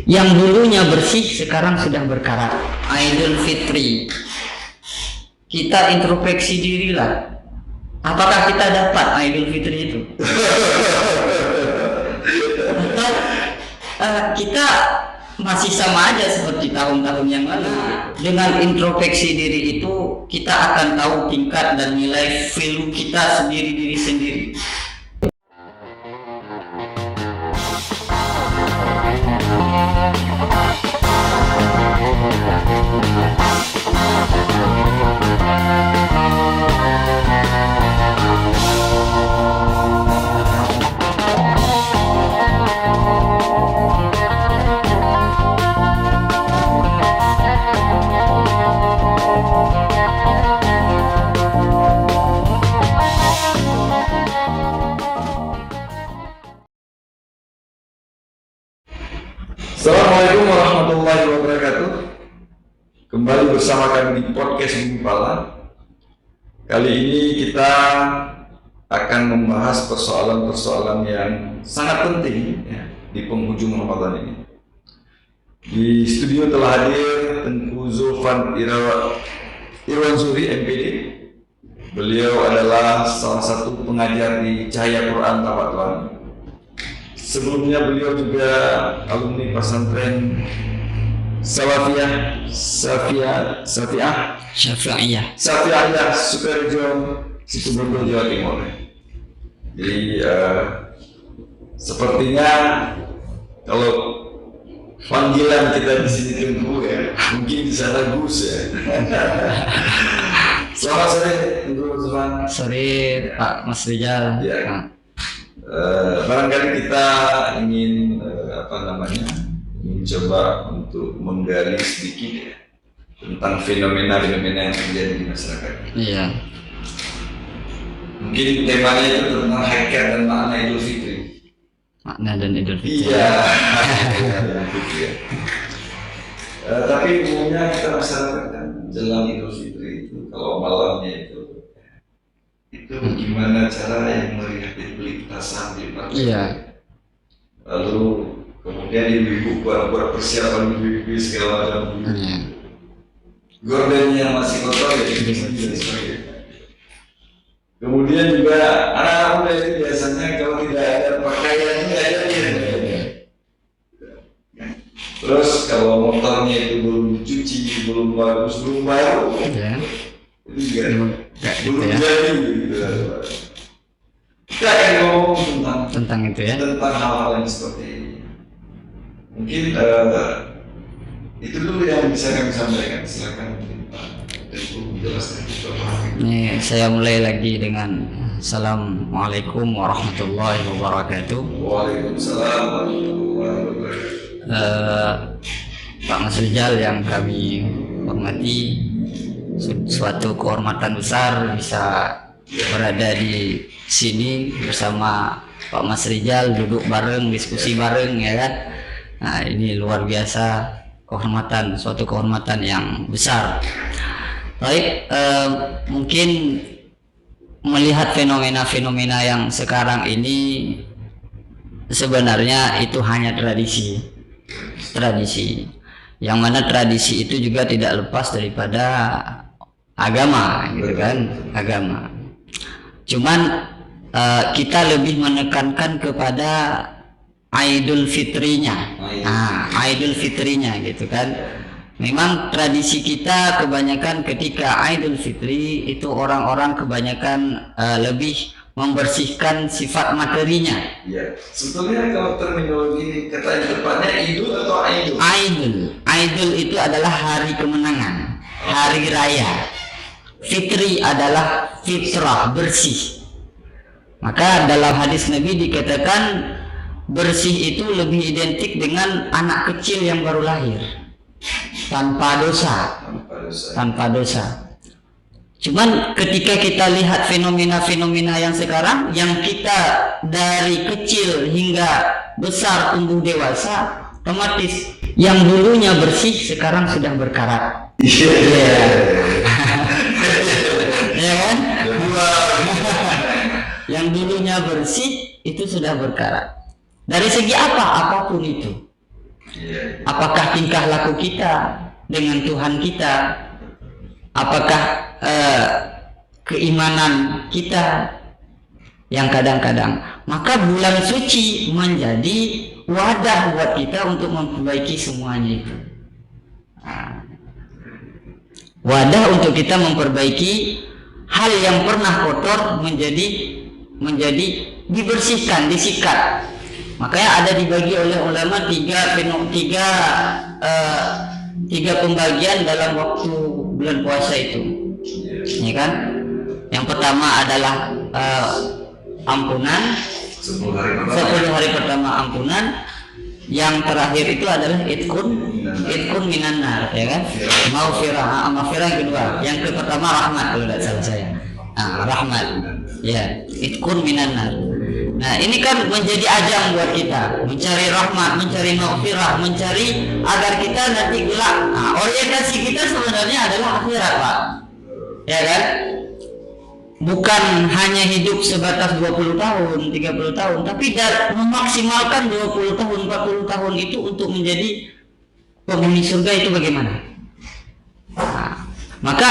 Yang dulunya bersih sekarang sudah berkarat. Idul Fitri. Kita introspeksi dirilah. Apakah kita dapat Idul Fitri itu? Atau kita masih sama aja seperti tahun-tahun yang lalu? Dengan introspeksi diri itu kita akan tahu tingkat dan nilai value kita diri sendiri. Assalamualaikum warahmatullahi wabarakatuh. Kembali bersama kami di podcast Bumi Pala. Kali ini kita akan membahas persoalan-persoalan yang sangat penting ya, di penghujung Ramadan ini. Di studio telah hadir Tengku Zulfan Irwansyuri MPD. Beliau adalah salah satu pengajar di Cahaya Quran Tabatwan. Sebelumnya beliau juga alumni pesantren Syafi'iyah Sukorejo, Situbondo, Jawa Timur. Jadi sepertinya kalau panggilan kita di sini Tengku ya, mungkin di sana Gus ya. Selamat sore Tengku Zulfan. Sore Pak Mas Rizal. Ya. Barangkali kita ingin ingin coba untuk menggali sedikit ya, tentang fenomena-fenomena yang terjadi di masyarakat. Iya. Mungkin temanya itu tentang hakikat dan makna Idul Fitri. Makna dan Idul Fitri. Iya. Tapi umumnya kita masyarakat kan jelang Idul Fitri itu kalau malamnya itu gimana cara yang melihat beli petasan di pasar. Iya. Lalu kemudian ibu-ibu buat persiapan ibu-ibu segala macam. Iya. Gordennya masih kotor ya. Kemudian juga anak-anak muda itu biasanya kalau tidak ada pakaian nggak ada dia. Terus kalau motornya itu belum dicuci, belum bagus, belum baru. Iya. Itu juga belum jadi gitu. Kita akan ngomong tentang itu ya, tentang hal-hal yang seperti ini. Mungkin itu dulu yang bisa kami sampaikan. Silakan mungkin Pak Tengku menjelaskan. Ini saya mulai lagi dengan Assalamualaikum warahmatullahi wabarakatuh. Waalaikumsalam warahmatullahi wabarakatuh. Pak Mas Rizal yang kami hormati, suatu kehormatan besar bisa berada di sini bersama Pak Mas Rizal, duduk bareng, diskusi bareng ya kan. Nah ini luar biasa, suatu kehormatan yang besar. Baik, mungkin melihat fenomena-fenomena yang sekarang ini sebenarnya itu hanya tradisi, yang mana tradisi itu juga tidak lepas daripada agama gitu kan, agama. Cuman kita lebih menekankan kepada Idul Fitrinya. Idul Fitrinya gitu kan. Memang tradisi kita kebanyakan ketika Idul Fitri itu orang-orang kebanyakan lebih membersihkan sifat materinya. Iya. Sebetulnya kalau terminologi kata yang tepatnya Idul atau Aidul? Idul itu adalah hari kemenangan, hari raya. Fitri adalah fitrah, bersih. Maka dalam hadis Nabi dikatakan bersih itu lebih identik dengan anak kecil yang baru lahir, tanpa dosa. Cuman ketika kita lihat fenomena-fenomena yang sekarang, yang kita dari kecil hingga besar tumbuh dewasa, otomatis yang dulunya bersih sekarang sudah berkarat. Ya kan? Yang dulunya bersih itu sudah berkarat. Dari segi apapun itu. Iya. Apakah tingkah laku kita dengan Tuhan kita? Apakah keimanan kita yang kadang-kadang? Maka bulan suci menjadi wadah buat kita untuk memperbaiki semuanya itu. Wadah untuk kita memperbaiki hal yang pernah kotor menjadi dibersihkan, disikat. Makanya ada dibagi oleh ulama tiga pembagian dalam waktu bulan puasa itu, ya kan? Yang pertama adalah ampunan, 10 hari pertama ampunan. Yang terakhir itu adalah itkun minan nar, ya kan? Maghfirah yang kedua. Yang pertama rahmat kalau tidak salah saya. Rahmat. Ya, itkun minan nar. Nah, ini kan menjadi ajang buat kita mencari rahmat, mencari maghfirah, mencari agar kita nanti kelak. Orientasi kita sebenarnya adalah akhirat, Pak. Ya kan? Bukan hanya hidup sebatas 20 tahun, 30 tahun, tapi memaksimalkan 20 tahun, 40 tahun itu untuk menjadi penghuni surga itu bagaimana? Maka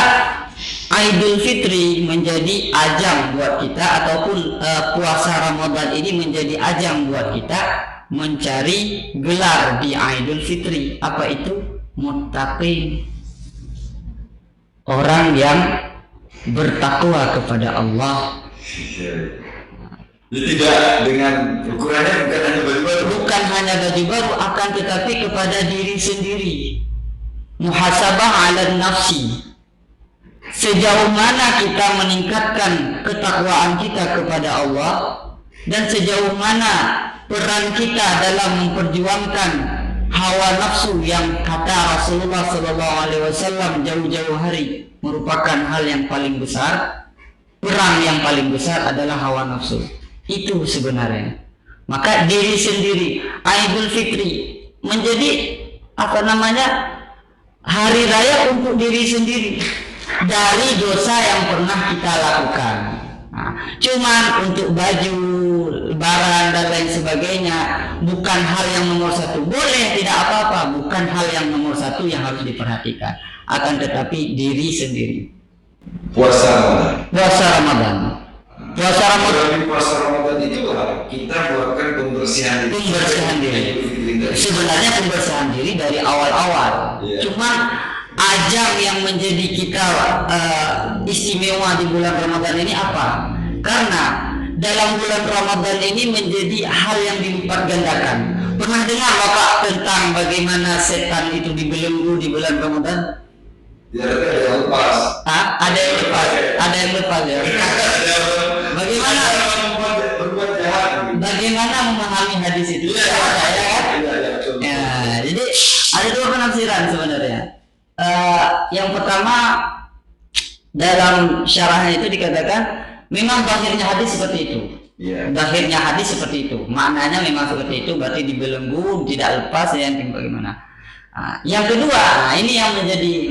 Idul Fitri menjadi ajang buat kita, ataupun puasa Ramadan ini menjadi ajang buat kita mencari gelar di Idul Fitri. Apa itu? Muttaqin, orang yang bertakwa kepada Allah. Jadi tidak dengan ukurannya bukan hanya baju baru. Bukan hanya baju baru, akan tetapi kepada diri sendiri. Muhasabah ala nafsi. Sejauh mana kita meningkatkan ketakwaan kita kepada Allah, dan sejauh mana peran kita dalam memperjuangkan hawa nafsu yang kata Rasulullah SAW jauh-jauh hari merupakan hal yang paling besar. Perang yang paling besar adalah hawa nafsu. Itu sebenarnya. Maka diri sendiri, Idul Fitri menjadi hari raya untuk diri sendiri dari dosa yang pernah kita lakukan. Cuman untuk baju, lebaran dan lain sebagainya bukan hal yang nomor satu. Boleh, tidak apa-apa, bukan hal yang nomor satu yang harus diperhatikan. Akan tetapi diri sendiri. Puasa Ramadan itu kita buatkan pembersihan diri. Sebenarnya pembersihan diri dari awal-awal. Cuman ajang yang menjadi kita istimewa di bulan Ramadan ini apa? Karena dalam bulan Ramadan ini menjadi hal yang dilipat gandakan. Pernah dengar Bapak tentang bagaimana setan itu dibelenggu di bulan Ramadan? Ya, ada yang lepas. Ada yang lepas ya. Bagaimana memahami hadis itu? Jadi ada dua penafsiran sebenarnya. Yang pertama, dalam syarahnya itu dikatakan memang zahirnya hadis seperti itu. Zahirnya hadis seperti itu. Maknanya memang seperti itu, berarti dibelenggu, tidak lepas, ya, bagaimana? Yang kedua, ini yang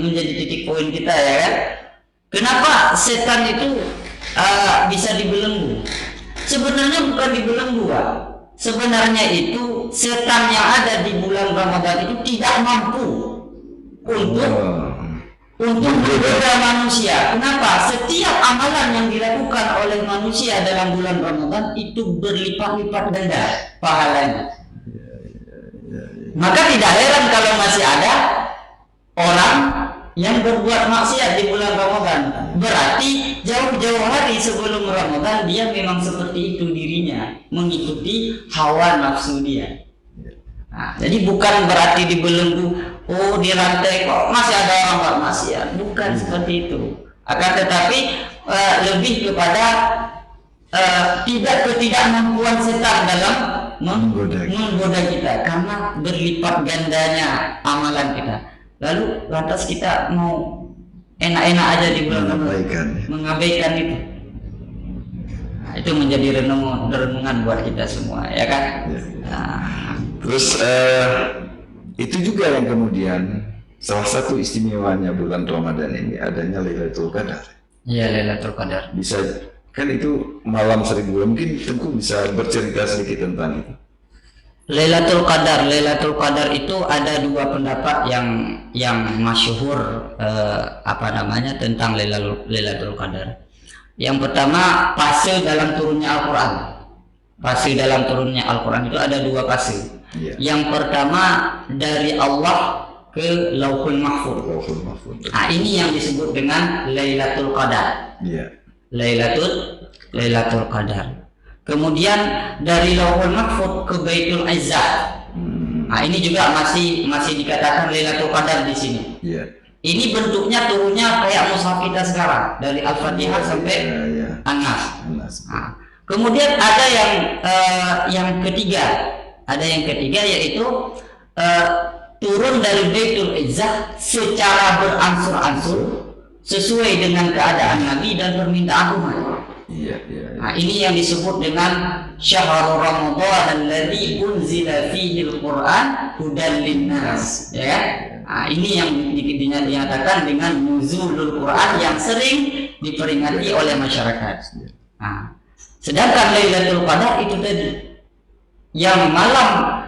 menjadi titik poin kita, ya kan? Kenapa setan itu bisa dibelenggu? Sebenarnya bukan dibelenggu, Pak. Sebenarnya itu setan yang ada di bulan Ramadan itu tidak mampu untuk menggoda manusia. Kenapa? Setiap amalan yang dilakukan oleh manusia dalam bulan Ramadan itu berlipat-lipat ganda pahalanya. Maka tidak heran kalau masih ada orang yang berbuat maksiat di bulan Ramadan. Berarti jauh-jauh hari sebelum Ramadan dia memang seperti itu dirinya, mengikuti hawa nafsu dia. Jadi bukan berarti dibelenggu, dirantai kok masih ada orang buat maksiat. Bukan seperti itu. Akan tetapi lebih kepada ketidakmampuan setan dalam menggoda kita, karena berlipat gandanya amalan kita. Lalu lantas kita mau enak-enak aja di bulan Ramadan, mengabaikan itu. Itu menjadi renungan buat kita semua, ya kan? Terus itu juga yang kemudian salah satu istimewanya bulan Ramadan ini adanya Lailatul Qadar. Iya, Lailatul Qadar. Bisa kan itu malam 1000 bulan, mungkin Tengku bisa bercerita sedikit tentang itu. Lailatul Qadar itu ada dua pendapat yang masyhur tentang Lailatul Qadar. Yang pertama, fase dalam turunnya Al-Qur'an. Fase dalam turunnya Al-Qur'an itu ada dua fase. Yang pertama dari Allah ke Lauhul Mahfuz. Nah, ini yang disebut dengan Lailatul Qadar. Lailatul Qadar. Kemudian dari Lauhul Mahfuz ke Baitul Izzah. Nah, ini juga masih dikatakan Lailatul Qadar di sini. Ini bentuknya turunnya kayak mushaf kita sekarang, dari Al-Fatihah sampai An-Nas. Nah, kemudian ada yang ketiga. Ada yang ketiga yaitu turun dari Baitul Izzah secara beransur-ansur sesuai dengan keadaan Nabi dan permintaan umat. Nah, ini yang disebut dengan Syahrul Ramadan alladzi unzila fihi al-Qur'an hudan linnas, ya. Nah, ini yang dinyatakan dengan nuzulul Qur'an yang sering diperingati oleh masyarakat. Nah, sedangkan Lailatul Qadar itu tadi yang malam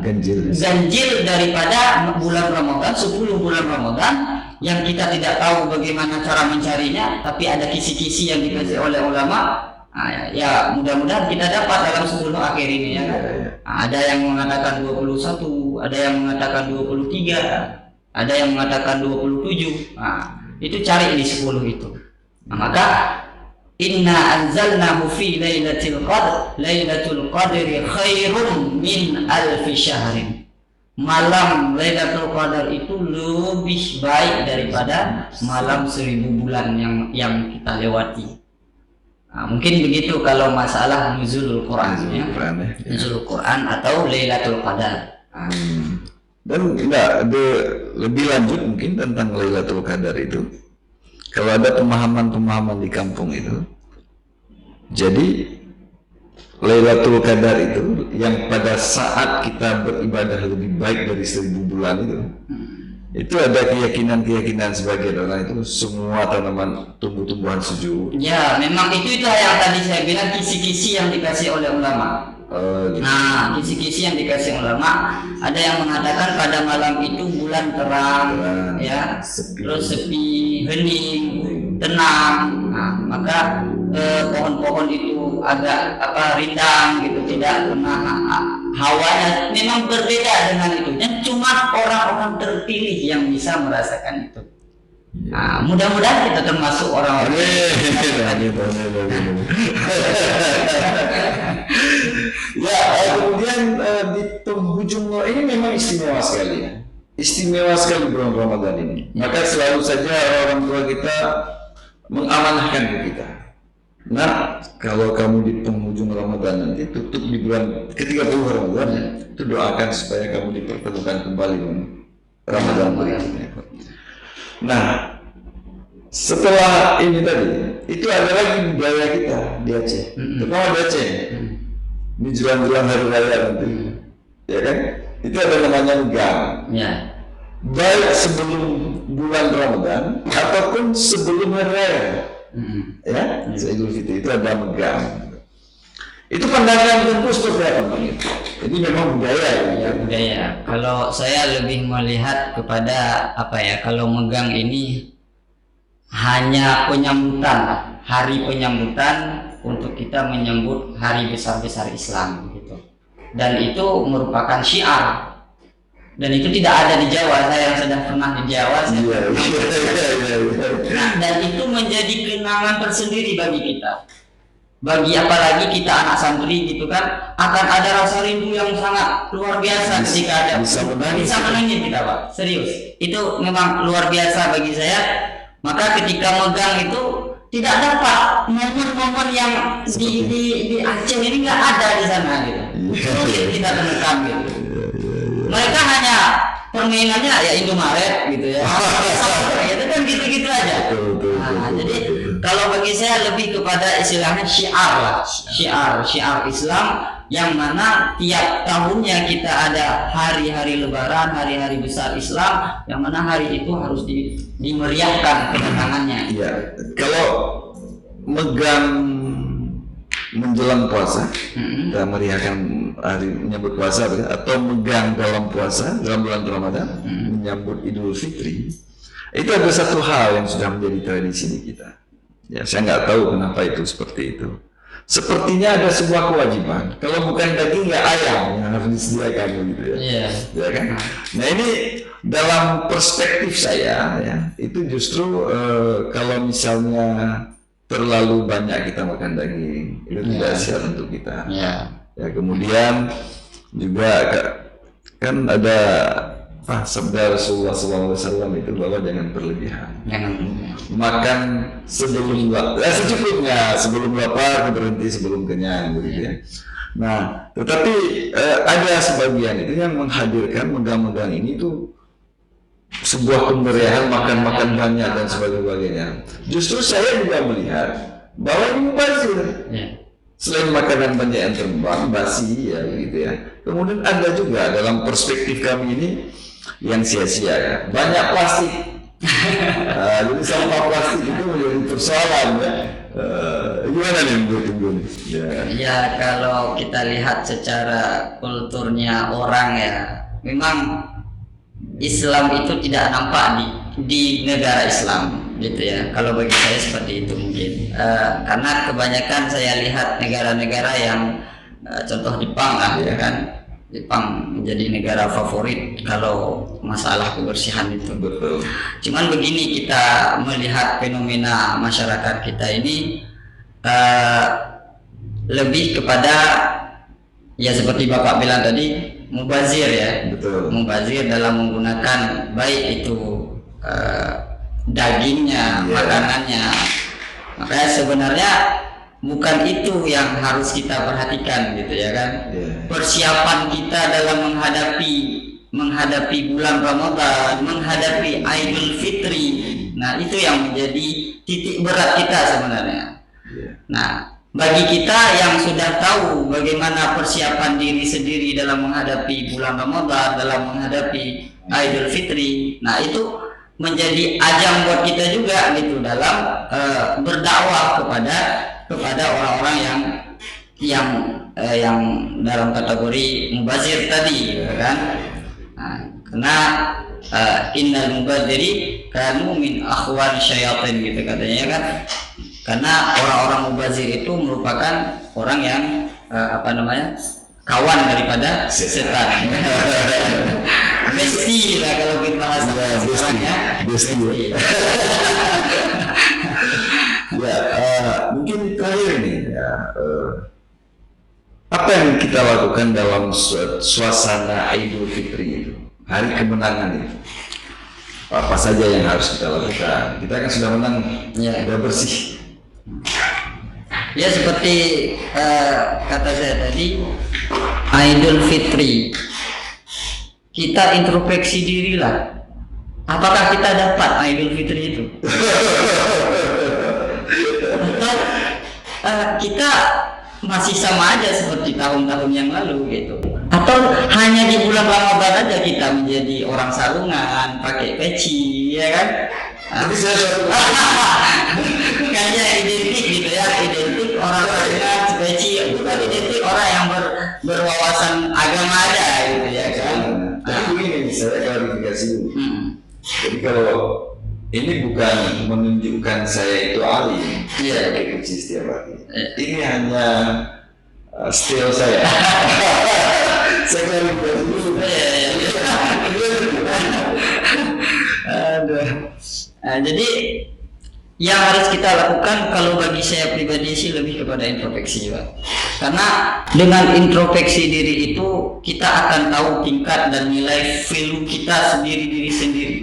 ganjil daripada bulan Ramadan, 10 bulan Ramadan, yang kita tidak tahu bagaimana cara mencarinya, tapi ada kisi-kisi yang dikasih oleh ulama. Nah, ya mudah-mudahan kita dapat dalam 10 akhir ini, ya kan? Nah, ada yang mengatakan 21, ada yang mengatakan 23, ada yang mengatakan 27. Nah, itu cari di 10 itu. Nah, maka inna anzalnahu fi lailatul qadri khairun min alfi syahrin. Malam Lailatul Qadar itu lebih baik daripada malam 1000 bulan yang kita lewati. Nah, mungkin begitu kalau masalah nuzulul Quran, nuzulul Quran atau Lailatul Qadar. Dan enggak ada lebih lanjut mungkin tentang Lailatul Qadar itu. Kalau ada pemahaman di kampung itu, jadi Lailatul Qadar itu yang pada saat kita beribadah lebih baik dari 1000 bulan itu ada keyakinan sebagian orang itu semua tanaman tumbuh-tumbuhan sejuk. Ya, memang itu yang tadi saya bilang kisi-kisi yang dikasih oleh ulama. Nah, kisi-kisi yang dikasih ulama, ada yang mengatakan pada malam itu bulan terang, ya, terus sepi, hening, tenang. Nah, maka pohon-pohon itu agak rindang gitu, tidak kena hawanya. Memang berbeda dengan itu. Dan cuma orang-orang terpilih yang bisa merasakan itu. Nah, mudah-mudahan kita termasuk orang-orang. Ya, kemudian di penghujung ini memang istimewa sekali, ya. Istimewa sekali bulan Ramadan ini. Maka selalu saja orang tua kita mengamanahkan ke kita. Nah, kalau kamu di penghujung Ramadan nanti tutup di bulan ke-30 Ramadan, itu doakan supaya kamu dipertemukan kembali dengan Ramadan berikutnya. Nah, setelah ini tadi, itu ada lagi budaya kita di Aceh. Terutama di Aceh. Di jelang-jelang hari raya nanti, ya kan? Itu ada namanya megang. Ya. Baik sebelum bulan Ramadan ataupun sebelum hari raya. Ya, Idul Fitri itu ada megang. Itu pandangan Gus seperti apa? Jadi memang budaya, ya budaya. Kalau saya lebih melihat kepada kalau megang ini hanya penyambutan, hari penyambutan untuk kita menyambut hari besar-besar Islam gitu. Dan itu merupakan syiar. Dan itu tidak ada di Jawa. Saya yang sudah pernah di Jawa, dan itu menjadi kenangan tersendiri bagi kita. Bagi apalagi kita anak santri gitu kan, akan ada rasa rindu yang sangat luar biasa ketika ada bisa menangis kita, Pak. Serius. Itu memang luar biasa bagi saya. Maka ketika megang itu tidak dapat momen-momen yang di Aceh ini nggak ada di sana gitu. Sulit kita temukan gitu. Mereka hanya permainannya ya Indomaret gitu ya. Itu kan gitu-gitu aja. Nah, jadi kalau bagi saya lebih kepada istilahnya syiar lah. Syiar Islam yang mana tiap tahunnya kita ada hari-hari lebaran, hari-hari besar Islam, yang mana hari itu harus dimeriahkan kedatangannya. Iya. Kalau megang menjelang puasa, kita meriahkan hari menyambut puasa atau megang dalam puasa dalam bulan Ramadan, menyambut Idul Fitri, itu ada satu hal yang sudah menjadi tradisi di kita. Ya, saya nggak tahu kenapa itu seperti itu. Sepertinya ada sebuah kewajiban. Kalau bukan daging ya ayam yang harus disediakan gitu ya. Iya. Ya kan? Nah ini dalam perspektif saya ya, itu justru kalau misalnya terlalu banyak kita makan daging itu tidak sehat untuk kita. Ya kemudian juga kan ada sabda Rasulullah SAW itu bahwa jangan berlebihan. Makan sebelum secukupnya, sebelum lapar berhenti sebelum kenyang begitu ya. Nah, tetapi ada sebagian itu yang menghadirkan megang-megang ini tuh sebuah kemeriahan, makan banyak dan sebagainya. Justru saya juga melihat bahwa ini mubazir. Selain makanan banyak yang terbang, basi ya begitu ya. Kemudian ada juga dalam perspektif kami ini yang sia-sia ya. Banyak plastik. Jadi sampah plastik itu menjadi persoalan ya. Gimana nih menurut Ibu? Ya kalau kita lihat secara kulturnya orang ya, memang Islam itu tidak nampak di negara Islam gitu ya. Kalau bagi saya seperti itu mungkin karena kebanyakan saya lihat negara-negara yang contoh Jepang lah ya kan. Jepang menjadi negara favorit kalau masalah kebersihan itu. Betul. Cuman begini, kita melihat fenomena masyarakat kita ini lebih kepada ya seperti Bapak bilang tadi, mubazir ya. Betul. Mubazir dalam menggunakan baik itu dagingnya, makanannya. Makanya sebenarnya bukan itu yang harus kita perhatikan gitu ya kan. Persiapan kita dalam menghadapi bulan Ramadan, menghadapi Idul Fitri. Nah, itu yang menjadi titik berat kita sebenarnya. Nah, bagi kita yang sudah tahu bagaimana persiapan diri sendiri dalam menghadapi bulan Ramadan, dalam menghadapi Idul Fitri, nah itu menjadi ajang buat kita juga gitu dalam berdakwah kepada orang-orang yang dalam kategori mubazir tadi kan. Nah, karena innal mubaziri kanu min akhwan syayatin gitu katanya kan. Karena orang-orang mubazir itu merupakan orang yang kawan daripada setan. Besti lah kalau kita bahas sekarang ya. Besti. Ya, mungkin terakhir nih ya, apa yang kita lakukan dalam suasana Idul Fitri itu, hari kemenangan itu, apa saja yang harus kita lakukan? Kita kan sudah menang, sudah bersih. Ya seperti kata saya tadi, Idul Fitri, kita introspeksi dirilah. Apakah kita dapat Idul Fitri itu? Atau kita masih sama aja seperti tahun-tahun yang lalu gitu? Atau hanya di bulan Ramadan aja kita menjadi orang sarungan, pakai peci, ya kan? Tapi saya kayaknya identik gitu ya, identik orang sarungan, peci, bukan identik orang yang berwawasan agama aja gitu ya kan? Tapi begini, saya klarifikasi dulu. Jadi kalau ini bukan menunjukkan saya itu alim, pakai peci setiap hari. Ini hanya style saya. Saya klarifikasi dulu. Nah, jadi yang harus kita lakukan kalau bagi saya pribadi sih lebih kepada introspeksi Pak. Karena dengan introspeksi diri itu kita akan tahu tingkat dan nilai value kita diri sendiri.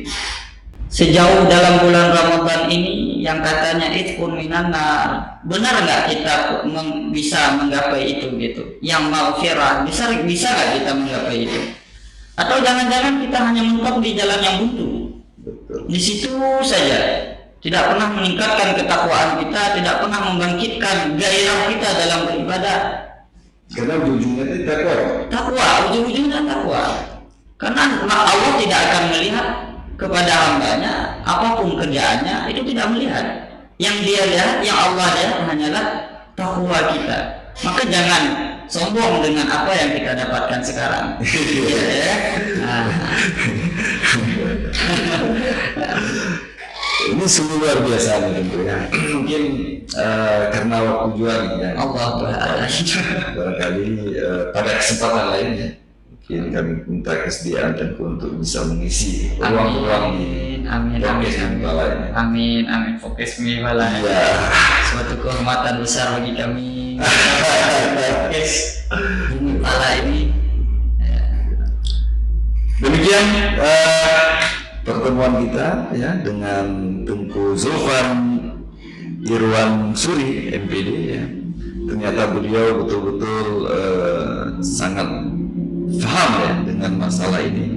Sejauh dalam bulan Ramadan ini yang katanya itqun minan nar, benar nggak kita bisa menggapai itu gitu? Yang maghfirah bisa nggak kita menggapai itu? Atau jangan-jangan kita hanya mentok di jalan yang buntu? Di situ saja, tidak pernah meningkatkan ketakwaan kita, tidak pernah membangkitkan gairah kita dalam beribadah. Karena ujungnya itu takwa, ujung-ujungnya takwa. Karena Allah tidak akan melihat kepada hambanya apapun kerjaannya, itu tidak melihat. Yang dia lihat, yang Allah lihat hanyalah takwa kita. Maka jangan sombong dengan apa yang kita dapatkan sekarang. Ya. Nah. Ini sungguh luar biasa nih tentu ya. Mungkin karena waktu juga nih ya. Allah Ta'ala. Barangkali pada kesempatan lainnya mungkin kami minta kesediaan dan untuk bisa mengisi ruang-ruang di podcast Mimba lainnya. Amin, amin. Podcast Mimba lainnya. Iya. Suatu kehormatan besar bagi kami. Podcast Mimba ini. Demikian pertemuan kita ya dengan Tengku Zulfan Irwan Suri MPD ya. Ternyata beliau betul-betul sangat paham ya dengan masalah ini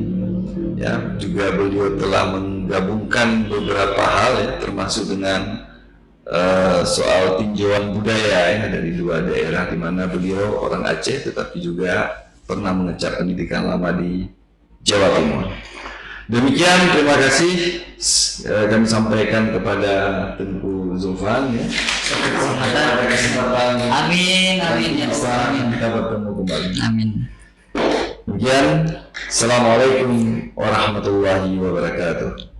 ya. Juga beliau telah menggabungkan beberapa hal ya, termasuk dengan soal tinjauan budaya ya dari dua daerah, di mana beliau orang Aceh tetapi juga pernah mengecap pendidikan lama di Jawa Timur. Demikian, terima kasih kami sampaikan kepada Tengku Zulfan ya. Pada kesempatan Amin, amin ya Allah. kita bertemu kembali. Amin. Demikian, Assalamualaikum warahmatullahi wabarakatuh.